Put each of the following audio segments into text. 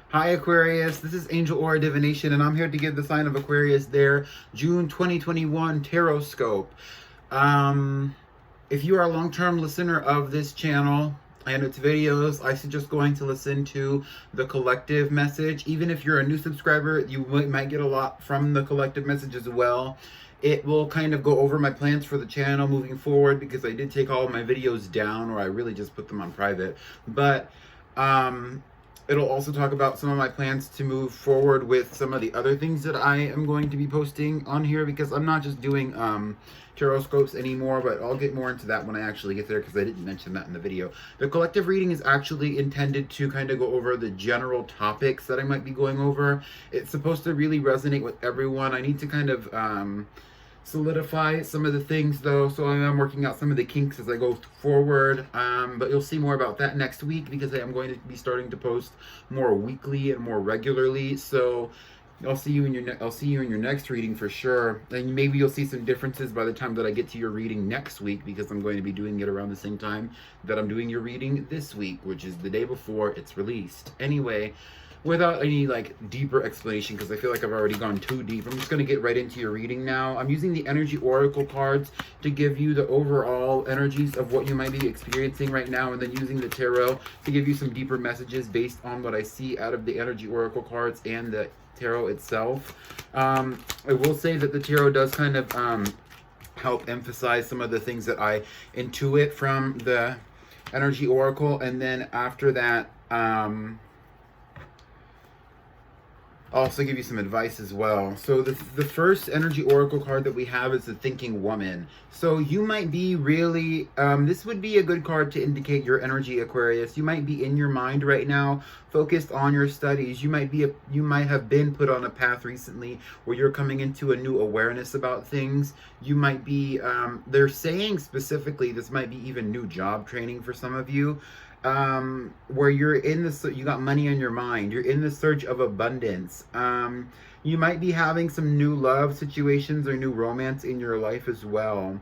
Hi Aquarius, this is Angel Aura Divination, and I'm here to give the sign of Aquarius their June 2021 Tarotscope. If you are a long-term listener of this channel and its videos, I suggest going to listen to the collective message. Even if you're a new subscriber, you might get a lot from the collective message as well. It will kind of go over my plans for the channel moving forward, because I did take all of my videos down, or I really just put them on private. But it'll also talk about some of my plans to move forward with some of the other things that I am going to be posting on here, because I'm not just doing Tarotscopes anymore, but I'll get more into that when I actually get there, because I didn't mention that in the video. The collective reading is actually intended to kind of go over the general topics that I might be going over. It's supposed to really resonate with everyone. I need to kind of solidify some of the things though, so I am working out some of the kinks as I go forward, but you'll see more about that next week, because I am going to be starting to post more weekly and more regularly. So I'll see you in your next reading for sure, and maybe you'll see some differences by the time that I get to your reading next week, because I'm going to be doing it around the same time that I'm doing your reading this week, which is the day before it's released. Anyway, without any deeper explanation, because I feel like I've already gone too deep, I'm just going to get right into your reading now. I'm using the energy oracle cards to give you the overall energies of what you might be experiencing right now, and then using the tarot to give you some deeper messages based on what I see out of the energy oracle cards and the tarot itself. I will say that the tarot does kind of help emphasize some of the things that I intuit from the energy oracle, and then after that I'll also give you some advice as well. So the first energy oracle card that we have is the Thinking Woman. So you might be really, this would be a good card to indicate your energy, Aquarius. You might be in your mind right now, focused on your studies. You might have been put on a path recently where you're coming into a new awareness about things. You might be, they're saying specifically, this might be even new job training for some of you. Where you're in you got money on your mind, you're in the search of abundance. You might be having some new love situations or new romance in your life as well.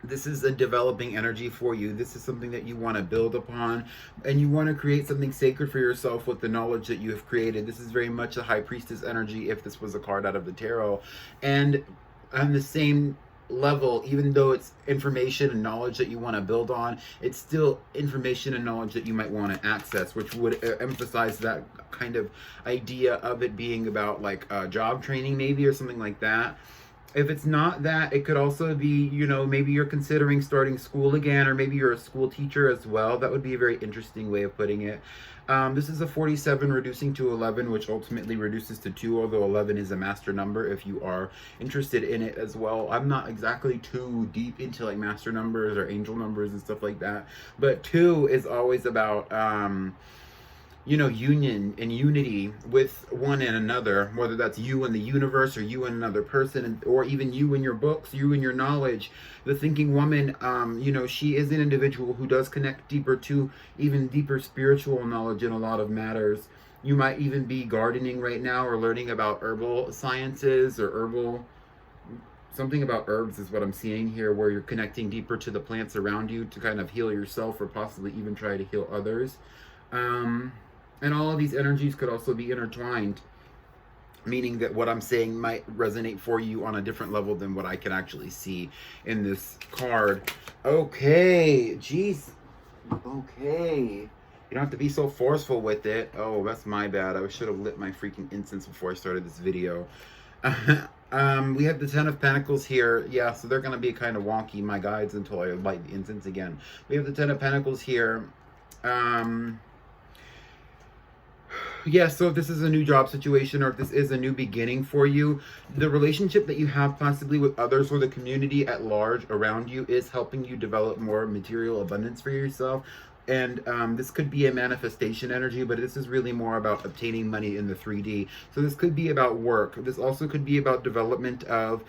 This is a developing energy for you. This is something that you want to build upon, and you want to create something sacred for yourself with the knowledge that you have created. This is very much a high priestess energy if this was a card out of the tarot. And on the same level, even though it's information and knowledge that you want to build on, it's still information and knowledge that you might want to access, which would emphasize that kind of idea of it being about job training maybe, or something like that. If it's not that, it could also be, maybe you're considering starting school again, or maybe you're a school teacher as well. That would be a very interesting way of putting it. This is a 47 reducing to 11, which ultimately reduces to 2, although 11 is a master number if you are interested in it as well. I'm not exactly too deep into master numbers or angel numbers and stuff like that, but 2 is always about union and unity with one and another, whether that's you and the universe, or you and another person, or even you and your books, you and your knowledge. The Thinking Woman, she is an individual who does connect deeper to even deeper spiritual knowledge in a lot of matters. You might even be gardening right now, or learning about herbal sciences, or something about herbs is what I'm seeing here, where you're connecting deeper to the plants around you to kind of heal yourself, or possibly even try to heal others. And all of these energies could also be intertwined, meaning that what I'm saying might resonate for you on a different level than what I can actually see in this card. Okay, jeez. Okay. You don't have to be so forceful with it. Oh, that's my bad. I should have lit my freaking incense before I started this video. We have the 10 of Pentacles here. Yeah, so they're going to be kind of wonky, my guides, until I light the incense again. We have the 10 of Pentacles here. Yeah, so if this is a new job situation, or if this is a new beginning for you, the relationship that you have possibly with others, or the community at large around you, is helping you develop more material abundance for yourself. And this could be a manifestation energy, but this is really more about obtaining money in the 3D. So this could be about work. This also could be about development of,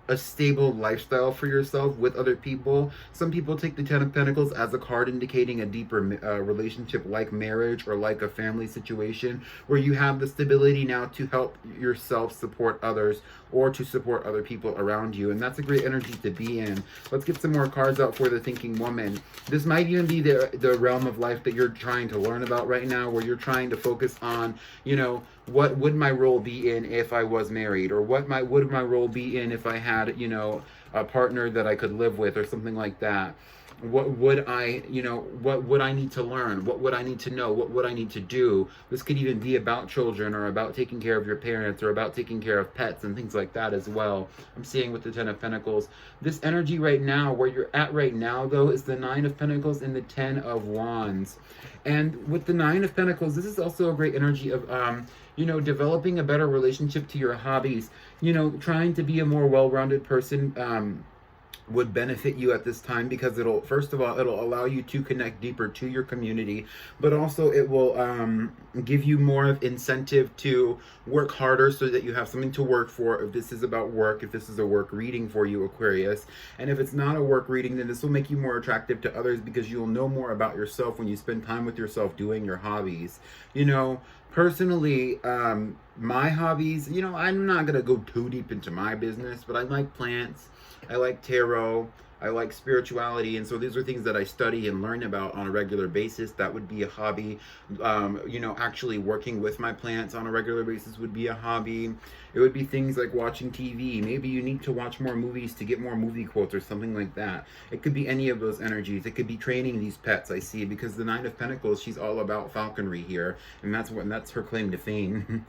a stable lifestyle for yourself with other people. Some people take the Ten of Pentacles as a card indicating a deeper relationship, like marriage or like a family situation, where you have the stability now to help yourself support others or to support other people around you. And that's a great energy to be in. Let's get some more cards out for the thinking woman. This might even be the realm of life that you're trying to learn about right now, where you're trying to focus on, you know, what would my role be in if I was married, or would my role be in if I had, you know, a partner that I could live with, or something like that. What would I, you know, what would I need to learn? What would I need to know? What would I need to do? This could even be about children, or about taking care of your parents, or about taking care of pets and things like that as well. I'm seeing with the Ten of Pentacles. This energy right now, where you're at right now though, is the Nine of Pentacles and the Ten of Wands. And with the Nine of Pentacles, this is also a great energy of, you know, developing a better relationship to your hobbies. You know, trying to be a more well-rounded person would benefit you at this time, because it'll, first of all, it'll allow you to connect deeper to your community, but also it will give you more of incentive to work harder so that you have something to work for. If this is about work, if this is a work reading for you, Aquarius, and if it's not a work reading, then this will make you more attractive to others, because you'll know more about yourself when you spend time with yourself doing your hobbies. You know, personally, my hobbies, you know, I'm not gonna go too deep into my business, but I like plants, I like tarot, I like spirituality, and so these are things that I study and learn about on a regular basis. That would be a hobby. You know, actually working with my plants on a regular basis would be a hobby. It would be things like watching TV. Maybe you need to watch more movies to get more movie quotes or something like that. It could be any of those energies. It could be training these pets, I see, because the Nine of Pentacles, she's all about falconry here, and that's her claim to fame.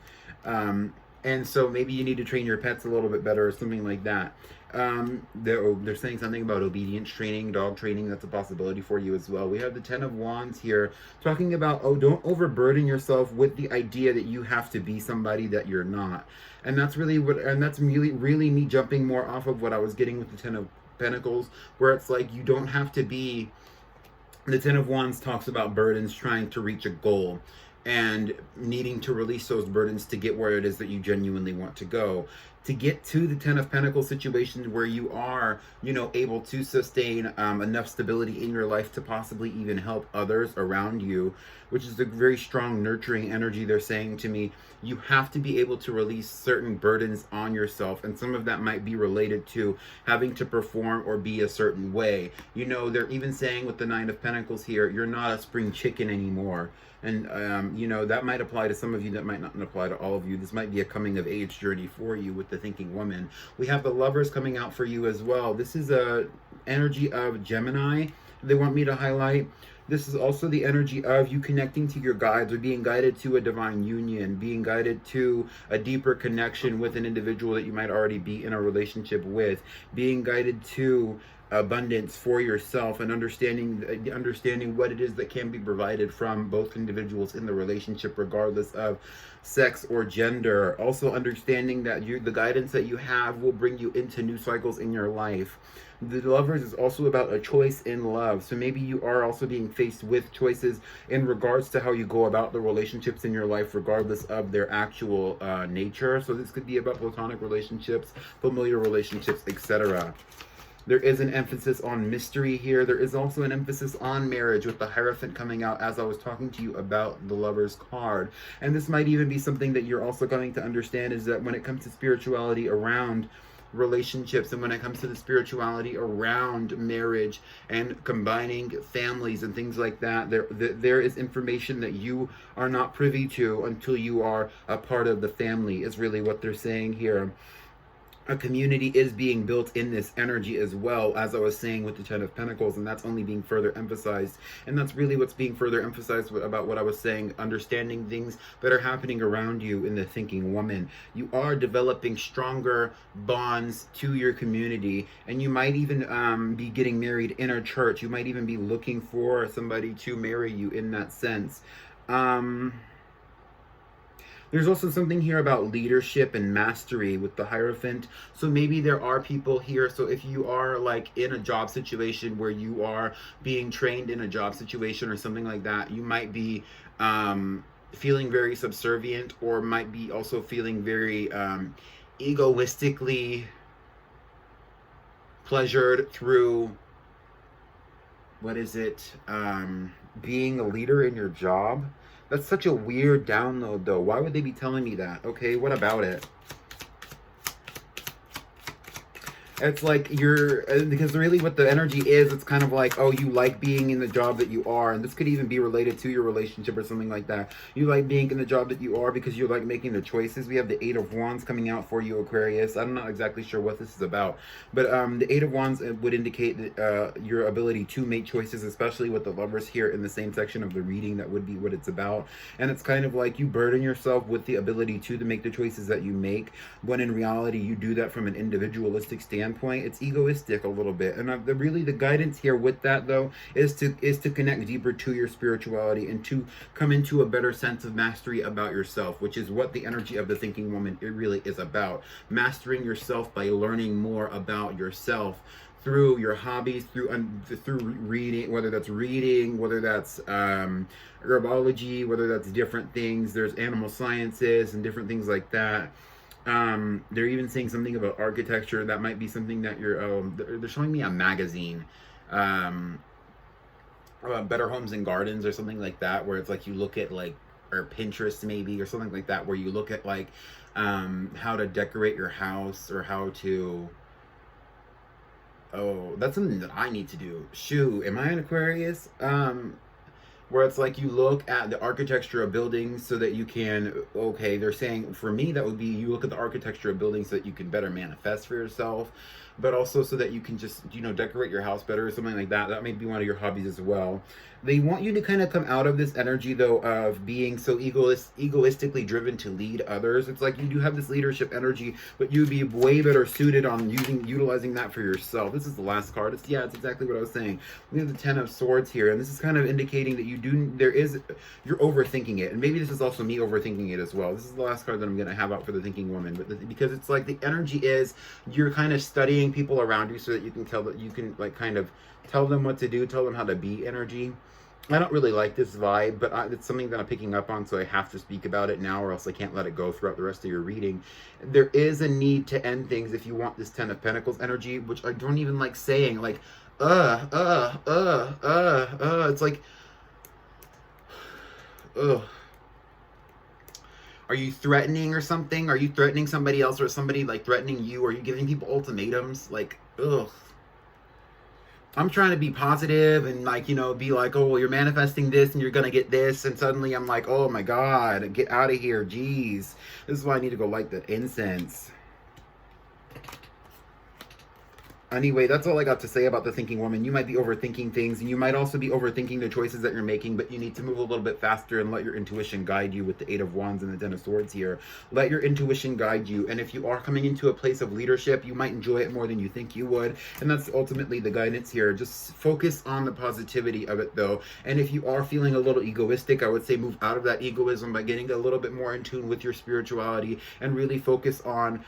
And so maybe you need to train your pets a little bit better or something like that. They're saying something about obedience training, dog training. That's a possibility for you as well. We have the Ten of Wands here talking about, oh, don't overburden yourself with the idea that you have to be somebody that you're not. And that's really really me jumping more off of what I was getting with the Ten of Pentacles, where it's like, you don't have to be. The Ten of Wands talks about burdens, trying to reach a goal and needing to release those burdens to get where it is that you genuinely want to go. To get to the Ten of Pentacles situation where you are, you know, able to sustain enough stability in your life to possibly even help others around you, which is a very strong nurturing energy. They're saying to me, you have to be able to release certain burdens on yourself, and some of that might be related to having to perform or be a certain way. You know, they're even saying with the Nine of Pentacles here, you're not a spring chicken anymore. And, you know, that might apply to some of you, that might not apply to all of you. This might be a coming of age journey for you with the thinking woman. We have the Lovers coming out for you as well. This is a energy of Gemini they want me to highlight. This is also the energy of you connecting to your guides, or being guided to a divine union, being guided to a deeper connection with an individual that you might already be in a relationship with, being guided to abundance for yourself, and understanding what it is that can be provided from both individuals in the relationship, regardless of sex or gender. Also understanding that the guidance that you have will bring you into new cycles in your life. The Lovers is also about a choice in love. So maybe you are also being faced with choices in regards to how you go about the relationships in your life, regardless of their actual nature. So this could be about platonic relationships, familiar relationships, etc. There is an emphasis on mystery here. There is also an emphasis on marriage, with the Hierophant coming out as I was talking to you about the Lovers card. And this might even be something that you're also coming to understand, is that when it comes to spirituality around relationships, and when it comes to the spirituality around marriage and combining families and things like that, there is information that you are not privy to until you are a part of the family, is really what they're saying here. A community is being built in this energy as well, as I was saying with the Ten of Pentacles, and that's only being further emphasized. And that's really what's being further emphasized about what I was saying, understanding things that are happening around you in the thinking woman. You are developing stronger bonds to your community, and you might even be getting married in a church. You might even be looking for somebody to marry you in that sense. There's also something here about leadership and mastery with the Hierophant. So maybe there are people here. So if you are like in a job situation where you are being trained in a job situation or something like that, you might be feeling very subservient, or might be also feeling very egoistically pleasured through, what is it, being a leader in your job. That's such a weird download though. Why would they be telling me that? Okay, what about it? It's like because really what the energy is, it's kind of like, oh, you like being in the job that you are. And this could even be related to your relationship or something like that. You like being in the job that you are because you like making the choices. We have the Eight of Wands coming out for you, Aquarius. I'm not exactly sure what this is about. But the Eight of Wands would indicate that your ability to make choices, especially with the Lovers here in the same section of the reading. That would be what it's about. And it's kind of like you burden yourself with the ability to make the choices that you make, when in reality you do that from an individualistic standpoint. It's egoistic a little bit. And really the guidance here with that though is to connect deeper to your spirituality and to come into a better sense of mastery about yourself, which is what the energy of the thinking woman, it really is about. Mastering yourself by learning more about yourself through your hobbies, through reading, whether that's herbology, whether that's different things. There's animal sciences and different things like that. They're even saying something about architecture. That might be something that they're showing me a magazine, Better Homes and Gardens or something like that, where it's like you look at like, or Pinterest maybe, or something like that, where you look at like how to decorate your house, or how to, oh, that's something that I need to do. Shoot, am I an Aquarius? Where it's like you look at the architecture of buildings so that you can, okay, they're saying for me that would be you look at the architecture of buildings so that you can better manifest for yourself, but also so that you can just, decorate your house better or something like that. That may be one of your hobbies as well. They want you to kind of come out of this energy though of being so egoistically driven to lead others. It's like you do have this leadership energy, but you'd be way better suited on utilizing that for yourself. This is the last card. It's exactly what I was saying. We have the Ten of Swords here, and this is kind of indicating that you're overthinking it, and maybe this is also me overthinking it as well. This is the last card that I'm going to have out for the thinking woman, but because it's like the energy is you're kind of studying people around you so that you can like kind of tell them what to do, tell them how to be energy. I don't really like this vibe, but it's something that I'm picking up on, so I have to speak about it now, or else I can't let it go throughout the rest of your reading. There is a need to end things if you want this Ten of Pentacles energy, which I don't even like saying, like, it's like, ugh. Are you threatening or something? Are you threatening somebody else, or is somebody like threatening you? Are you giving people ultimatums? Like, ugh. I'm trying to be positive and like, be like, oh, well, you're manifesting this and you're going to get this. And suddenly I'm like, oh my God, get out of here. Jeez. This is why I need to go light the incense. Anyway, that's all I got to say about the thinking woman. You might be overthinking things, and you might also be overthinking the choices that you're making, but you need to move a little bit faster and let your intuition guide you with the Eight of Wands and the Ten of Swords here. Let your intuition guide you, and if you are coming into a place of leadership, you might enjoy it more than you think you would, and that's ultimately the guidance here. Just focus on the positivity of it, though, and if you are feeling a little egoistic, I would say move out of that egoism by getting a little bit more in tune with your spirituality and really focus on,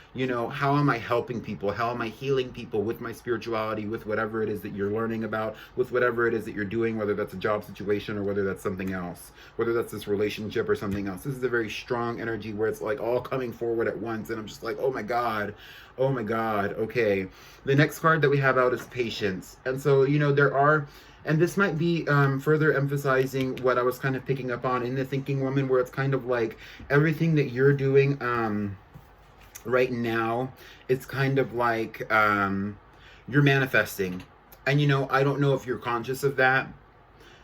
how am I helping people? How am I healing people with my spirituality, with whatever it is that you're learning about, with whatever it is that you're doing, whether that's a job situation or whether that's something else, whether that's this relationship or something else. This is a very strong energy where it's like all coming forward at once, and I'm just like, oh my God. Okay, the next card that we have out is Patience. And so and this might be further emphasizing what I was kind of picking up on in the thinking woman, where it's kind of like everything that you're doing right now, it's kind of like you're manifesting. And I don't know if you're conscious of that,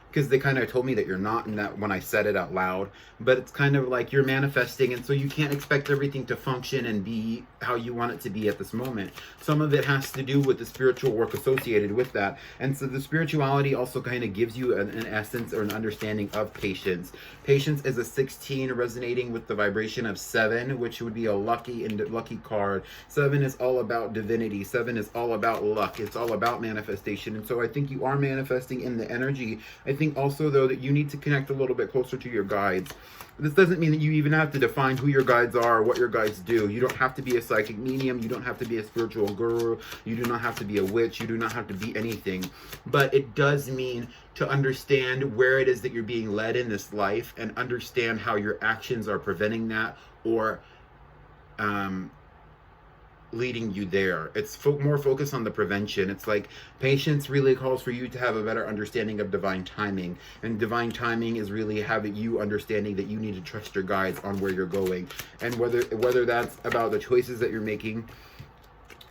because they kind of told me that you're not, and that when I said it out loud, but it's kind of like you're manifesting, and so you can't expect everything to function and be how you want it to be at this moment. Some of it has to do with the spiritual work associated with that, and so the spirituality also kind of gives you an essence or an understanding of patience. Patience is a 16, resonating with the vibration of 7, which would be a lucky card. 7 is all about divinity. 7 is all about luck. It's all about manifestation, and so I think you are manifesting in the energy. I think also, though, that you need to connect a little bit closer to your guides. This doesn't mean that you even have to define who your guides are or what your guides do. You don't have to be a psychic medium. You don't have to be a spiritual guru. You do not have to be a witch. You do not have to be anything. But it does mean to understand where it is that you're being led in this life, and understand how your actions are preventing that, or leading you there. It's more focused on the prevention. It's like patience really calls for you to have a better understanding of divine timing, and divine timing is really having you understanding that you need to trust your guides on where you're going, and whether that's about the choices that you're making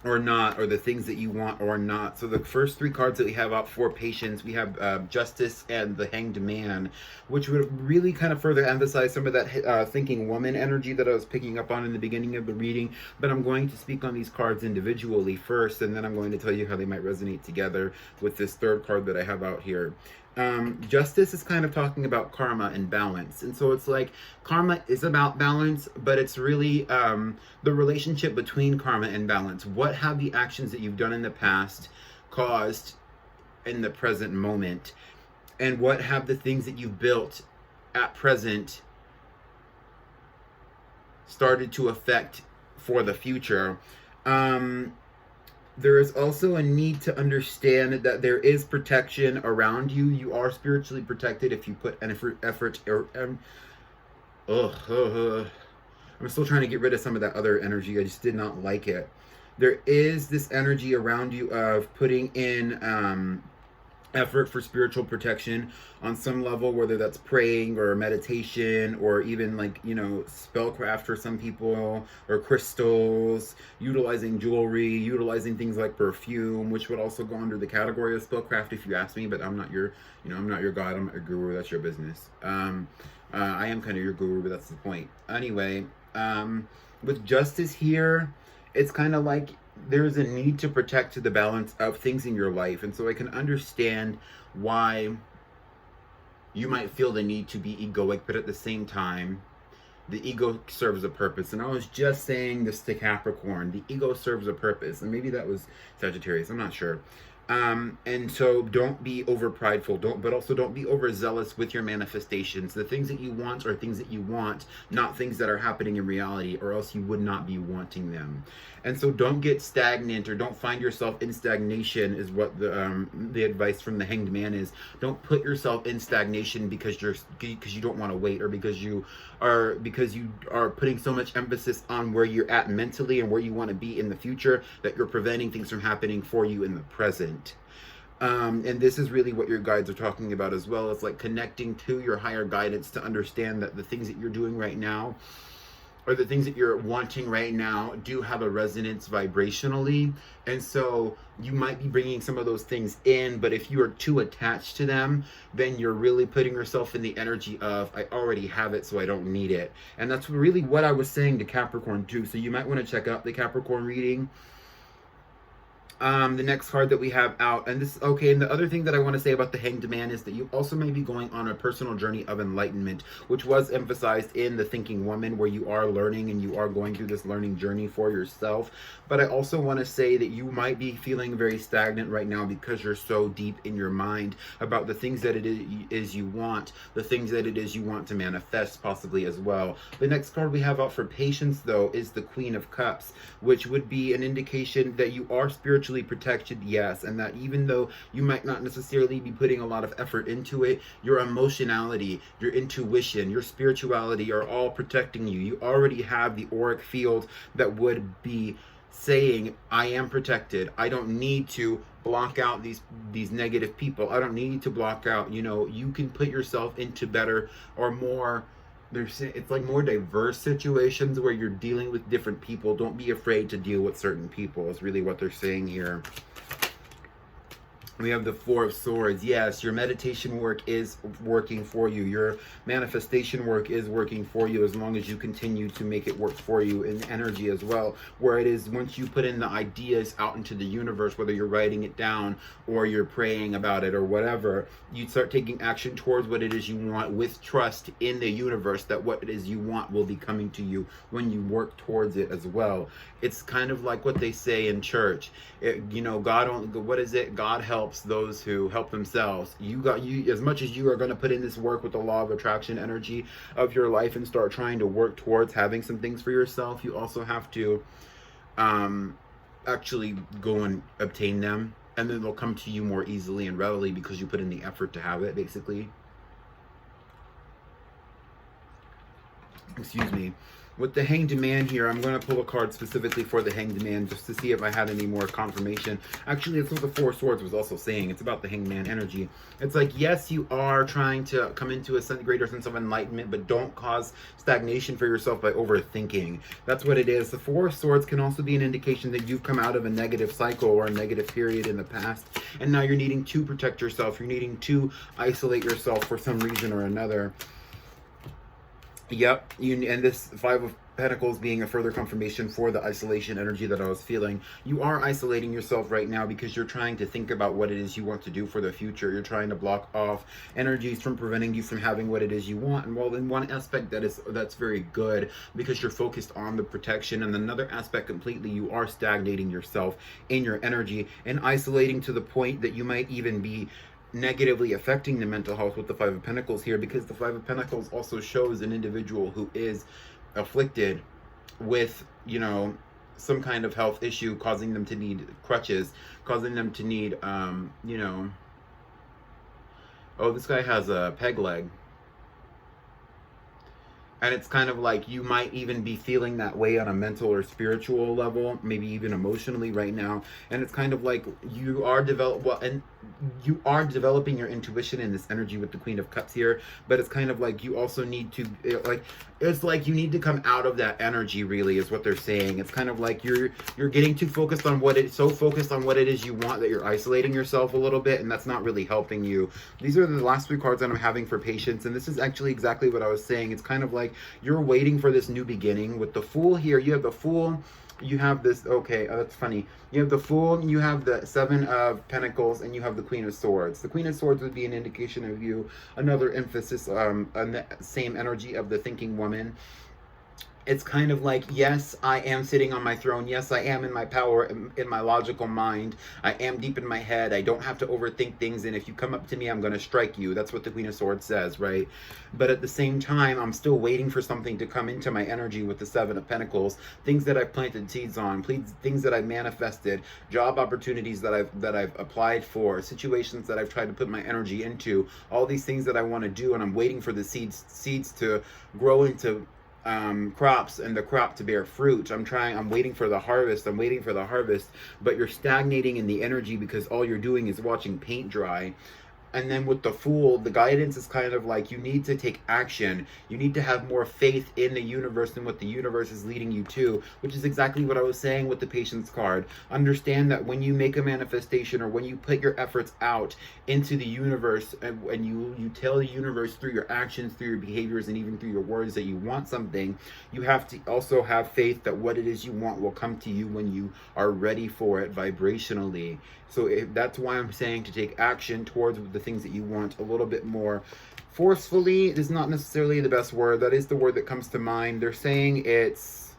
or not, or the things that you want or not. So the first three cards that we have out for patience, we have Justice and the Hanged Man, which would really kind of further emphasize some of that thinking woman energy that I was picking up on in the beginning of the reading. But I'm going to speak on these cards individually first, and then I'm going to tell you how they might resonate together with this third card that I have out here. Justice is kind of talking about karma and balance. And so it's like karma is about balance, but it's really the relationship between karma and balance. What have the actions that you've done in the past caused in the present moment? And what have the things that you've built at present started to affect for the future? There is also a need to understand that there is protection around you. You are spiritually protected if you put an effort. I'm still trying to get rid of some of that other energy. I just did not like it. There is this energy around you of putting in effort for spiritual protection on some level, whether that's praying or meditation, or even like, you know, spellcraft for some people, or crystals, utilizing jewelry, utilizing things like perfume, which would also go under the category of spellcraft if you ask me. But I'm not your, you know, I'm not your god, I'm not your guru. That's your business. I am kind of your guru, but that's the point. Anyway, with Justice here, it's kind of like there's a need to protect the balance of things in your life. And so I can understand why you might feel the need to be egoic, but at the same time, the ego serves a purpose. And I was just saying this to Capricorn, the ego serves a purpose. And maybe that was Sagittarius, I'm not sure. And so don't be over prideful, but also don't be overzealous with your manifestations. The things that you want are things that you want, not things that are happening in reality, or else you would not be wanting them. And so don't get stagnant, or don't find yourself in stagnation, is what the advice from the Hanged Man is. Don't put yourself in stagnation because you don't want to wait, or because you are putting so much emphasis on where you're at mentally and where you want to be in the future that you're preventing things from happening for you in the present. And this is really what your guides are talking about as well. It's like connecting to your higher guidance to understand that the things that you're doing right now, or the things that you're wanting right now, do have a resonance vibrationally. And so you might be bringing some of those things in, but if you are too attached to them, then you're really putting yourself in the energy of, I already have it, so I don't need it. And that's really what I was saying to Capricorn too. So you might want to check out the Capricorn reading. The next card that we have out, and this, okay, and the other thing that I want to say about the Hanged Man is that you also may be going on a personal journey of enlightenment, which was emphasized in the Thinking Woman, where you are learning and you are going through this learning journey for yourself. But I also want to say that you might be feeling very stagnant right now because you're so deep in your mind about the things that it is you want, the things that it is you want to manifest possibly as well. The next card we have out for patience, though, is the Queen of Cups, which would be an indication that you are spiritually protected, yes, and that even though you might not necessarily be putting a lot of effort into it, your emotionality, your intuition, your spirituality are all protecting you. You already have the auric field that would be saying, I am protected. I don't need to block out these negative people. I don't need to block out, you know, you can put yourself into better or more, it's like more diverse situations where you're dealing with different people. Don't be afraid to deal with certain people, is really what they're saying here. We have the Four of Swords. Yes, your meditation work is working for you. Your manifestation work is working for you, as long as you continue to make it work for you in energy as well. Where it is, once you put in the ideas out into the universe, whether you're writing it down or you're praying about it or whatever, you start taking action towards what it is you want with trust in the universe that what it is you want will be coming to you when you work towards it as well. It's kind of like what they say in church. You know, God only, what is it? God helps those who help themselves. You as much as you are going to put in this work with the law of attraction energy of your life and start trying to work towards having some things for yourself, you also have to actually go and obtain them, and then they'll come to you more easily and readily because you put in the effort to have it, basically. excuse me. With the Hanged Man here, I'm going to pull a card specifically for the Hanged Man just to see if I had any more confirmation. Actually, it's what the Four Swords was also saying. It's about the Hanged Man energy. It's like, yes, you are trying to come into a greater sense of enlightenment, but don't cause stagnation for yourself by overthinking. That's what it is. The Four Swords can also be an indication that you've come out of a negative cycle or a negative period in the past, and now you're needing to protect yourself. You're needing to isolate yourself for some reason or another. Yep, and this Five of Pentacles being a further confirmation for the isolation energy that I was feeling. You are isolating yourself right now because you're trying to think about what it is you want to do for the future. You're trying to block off energies from preventing you from having what it is you want. And well, in one aspect that's very good because you're focused on the protection, and another aspect completely, you are stagnating yourself in your energy and isolating to the point that you might even be negatively affecting the mental health with the Five of Pentacles here, because the Five of Pentacles also shows an individual who is afflicted with, you know, some kind of health issue causing them to need crutches, causing them to need, you know, oh, this guy has a peg leg. And it's kind of like you might even be feeling that way on a mental or spiritual level, maybe even emotionally right now. And it's kind of like you are developing your intuition in this energy with the Queen of Cups here. But it's kind of like you also need to, it's like you need to come out of that energy, really, is what they're saying. It's kind of like you're getting too focused on what it is you want that you're isolating yourself a little bit, and that's not really helping you. These are the last three cards that I'm having for patience, and this is actually exactly what I was saying. It's kind of like you're waiting for this new beginning. With the Fool here, you have the Fool, you have this, okay, that's funny. You have the Fool, you have the Seven of Pentacles, and you have the Queen of Swords. The Queen of Swords would be an indication of you, another emphasis on the same energy of the thinking woman. It's kind of like, yes, I am sitting on my throne. Yes, I am in my power, in my logical mind. I am deep in my head. I don't have to overthink things. And if you come up to me, I'm going to strike you. That's what the Queen of Swords says, right? But at the same time, I'm still waiting for something to come into my energy with the Seven of Pentacles. Things that I've planted seeds on, things that I've manifested, job opportunities that I've applied for, situations that I've tried to put my energy into, all these things that I want to do. And I'm waiting for the seeds to grow into crops, and the crop to bear fruit. I'm waiting for the harvest, but you're stagnating in the energy because all you're doing is watching paint dry. And then with the Fool, the guidance is kind of like you need to take action. You need to have more faith in the universe and what the universe is leading you to, which is exactly what I was saying with the Patience card. Understand that when you make a manifestation, or when you put your efforts out into the universe, and you tell the universe through your actions, through your behaviors, and even through your words that you want something, you have to also have faith that what it is you want will come to you when you are ready for it vibrationally. So that's why I'm saying to take action towards the things that you want a little bit more forcefully. Is not necessarily the best word. That is the word that comes to mind. They're saying it's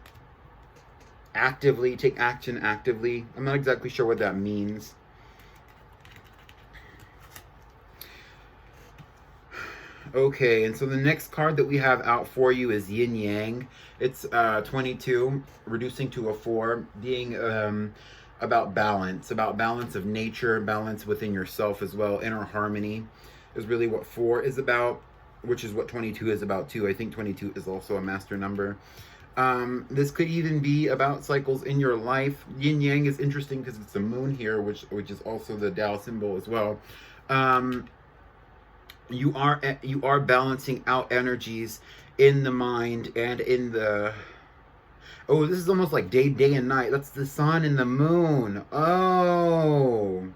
actively, take action actively. I'm not exactly sure what that means. Okay, and so the next card that we have out for you is Yin Yang. It's 22, reducing to a 4, being about balance of nature, balance within yourself as well. Inner harmony is really what 4 is about, which is what 22 is about too. I think 22 is also a master number. This could even be about cycles in your life. Yin Yang is interesting because it's the moon here, which is also the Tao symbol as well. You are balancing out energies in the mind and in the... Oh, this is almost like day and night. That's the sun and the moon. Oh.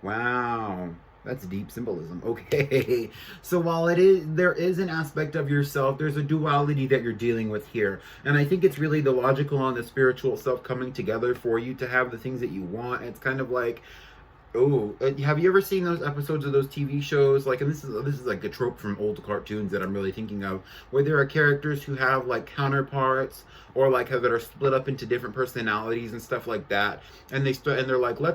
Wow. That's deep symbolism. Okay. So while there is an aspect of yourself, there's a duality that you're dealing with here. And I think it's really the logical and the spiritual self coming together for you to have the things that you want. It's kind of like, oh, have you ever seen those episodes of those TV shows? Like, and this is like a trope from old cartoons that I'm really thinking of, where there are characters who have like counterparts, or like that are split up into different personalities and stuff like that. And they're like, or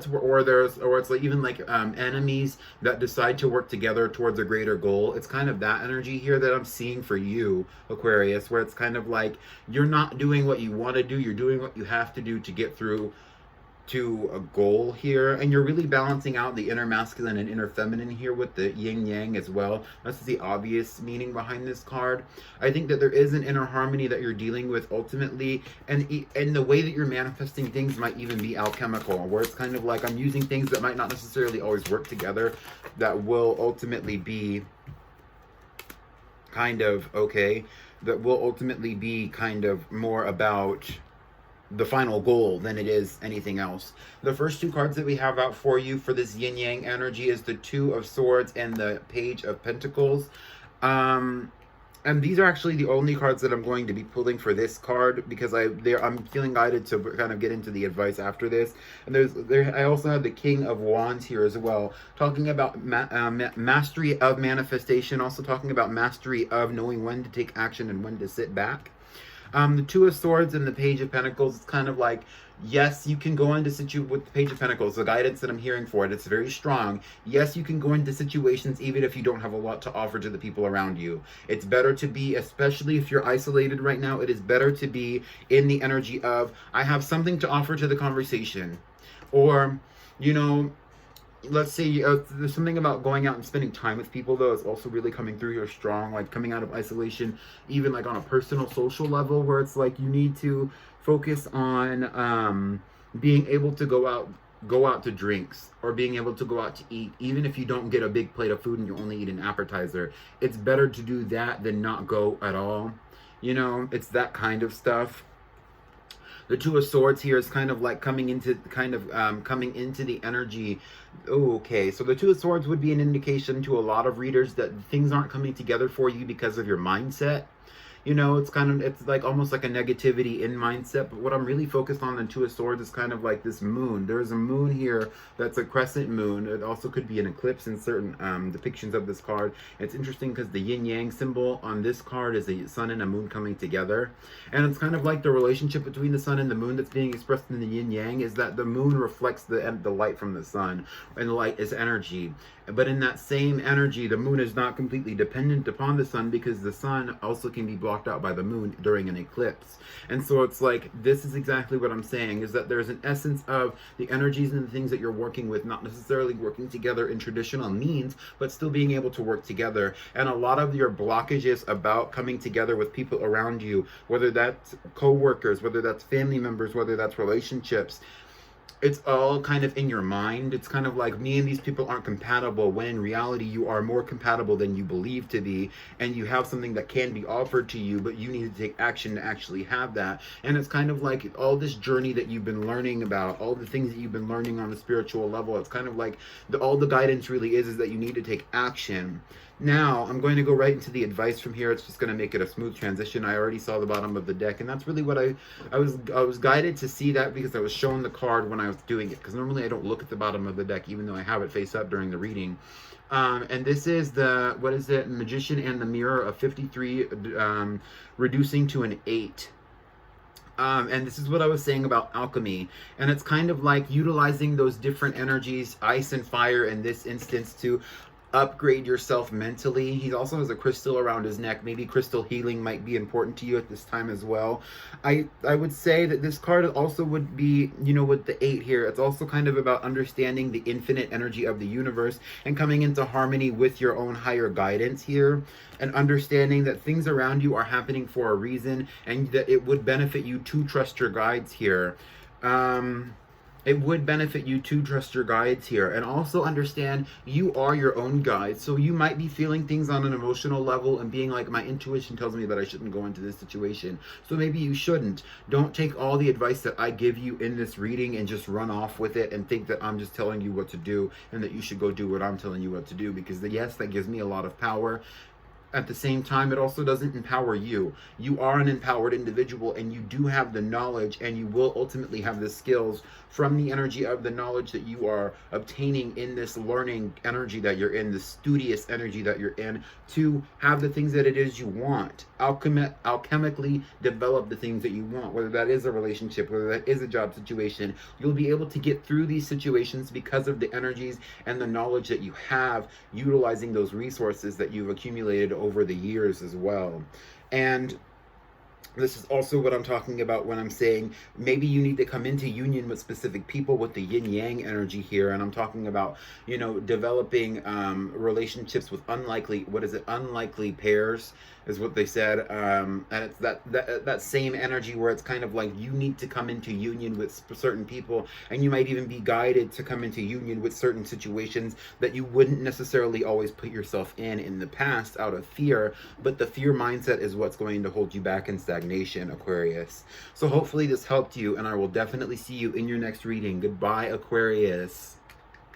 it's like even like enemies that decide to work together towards a greater goal. It's kind of that energy here that I'm seeing for you, Aquarius, where it's kind of like you're not doing what you want to do, you're doing what you have to do to get through to a goal here, and you're really balancing out the inner masculine and inner feminine here with the yin yang as well. That's the obvious meaning behind this card. I think that there is an inner harmony that you're dealing with ultimately, and the way that you're manifesting things might even be alchemical, where it's kind of like I'm using things that might not necessarily always work together, that will ultimately be kind of that will ultimately be kind of more about the final goal than it is anything else. The first two cards that we have out for you for this yin yang energy is the Two of Swords and the Page of Pentacles. And these are actually the only cards that I'm going to be pulling for this card, because I'm feeling guided to kind of get into the advice after this. And I also have the King of Wands here as well, talking about mastery of manifestation, also talking about mastery of knowing when to take action and when to sit back. The Two of Swords and the Page of Pentacles, it's kind of like, yes, you can go into with the Page of Pentacles, the guidance that I'm hearing for it, it's very strong. Yes, you can go into situations even if you don't have a lot to offer to the people around you. It's better to be, especially if you're isolated right now, it is better to be in the energy of, I have something to offer to the conversation. Or, you know, let's say there's something about going out and spending time with people, though, is also really coming through here strong, like coming out of isolation, even like on a personal social level, where it's like you need to focus on being able to go out to drinks, or being able to go out to eat, even if you don't get a big plate of food and you only eat an appetizer. It's better to do that than not go at all. You know, it's that kind of stuff. The Two of Swords here is kind of like coming into the energy. Okay, so the Two of Swords would be an indication to a lot of readers that things aren't coming together for you because of your mindset. You know, it's like almost like a negativity in mindset. But what I'm really focused on in Two of Swords is kind of like this moon. There's a moon here that's a crescent moon. It also could be an eclipse in certain depictions of this card. It's interesting because the yin yang symbol on this card is a sun and a moon coming together. And it's kind of like the relationship between the sun and the moon that's being expressed in the yin yang is that the moon reflects the light from the sun, and the light is energy. But in that same energy, the moon is not completely dependent upon the sun, because the sun also can be blocked out by the moon during an eclipse. And so it's like, this is exactly what I'm saying, is that there's an essence of the energies and the things that you're working with not necessarily working together in traditional means, but still being able to work together. And a lot of your blockages about coming together with people around you, whether that's co-workers, whether that's family members, whether that's relationships, it's all kind of in your mind. It's kind of like, me and these people aren't compatible, when in reality you are more compatible than you believe to be, and you have something that can be offered to you, but you need to take action to actually have that. And it's kind of like all this journey that you've been learning about, all the things that you've been learning on the spiritual level, it's kind of like all the guidance really is that you need to take action. Now, I'm going to go right into the advice from here. It's just going to make it a smooth transition. I already saw the bottom of the deck, and that's really what I was guided to see that, because I was shown the card when I was doing it, because normally I don't look at the bottom of the deck, even though I have it face up during the reading. And this is the, what is it, Magician and the Mirror of 53, reducing to an 8. And this is what I was saying about alchemy, and it's kind of like utilizing those different energies, ice and fire in this instance, to upgrade yourself mentally. He also has a crystal around his neck. Maybe crystal healing might be important to you at this time as well. I would say that this card also would be, you know, with the 8 here, it's also kind of about understanding the infinite energy of the universe and coming into harmony with your own higher guidance here, and understanding that things around you are happening for a reason, and that it would benefit you to trust your guides here. It would benefit you to trust your guides here, and also understand you are your own guide. So you might be feeling things on an emotional level and being like, my intuition tells me that I shouldn't go into this situation. So maybe you shouldn't. Don't take all the advice that I give you in this reading and just run off with it and think that I'm just telling you what to do and that you should go do what I'm telling you what to do, because yes, that gives me a lot of power. At the same time, it also doesn't empower you. You are an empowered individual, and you do have the knowledge, and you will ultimately have the skills from the energy of the knowledge that you are obtaining in this learning energy that you're in, the studious energy that you're in, to have the things that it is you want. Alchemically develop the things that you want, whether that is a relationship, whether that is a job situation. You'll be able to get through these situations because of the energies and the knowledge that you have, utilizing those resources that you've accumulated over the years as well. And This is also what I'm talking about when I'm saying maybe you need to come into union with specific people with the yin yang energy here. And I'm talking about, you know, developing relationships with unlikely pairs is what they said. And it's that same energy where it's kind of like you need to come into union with certain people, and you might even be guided to come into union with certain situations that you wouldn't necessarily always put yourself in the past out of fear. But the fear mindset is what's going to hold you back in stagnation, Aquarius. So hopefully this helped you, and I will definitely see you in your next reading. Goodbye, Aquarius.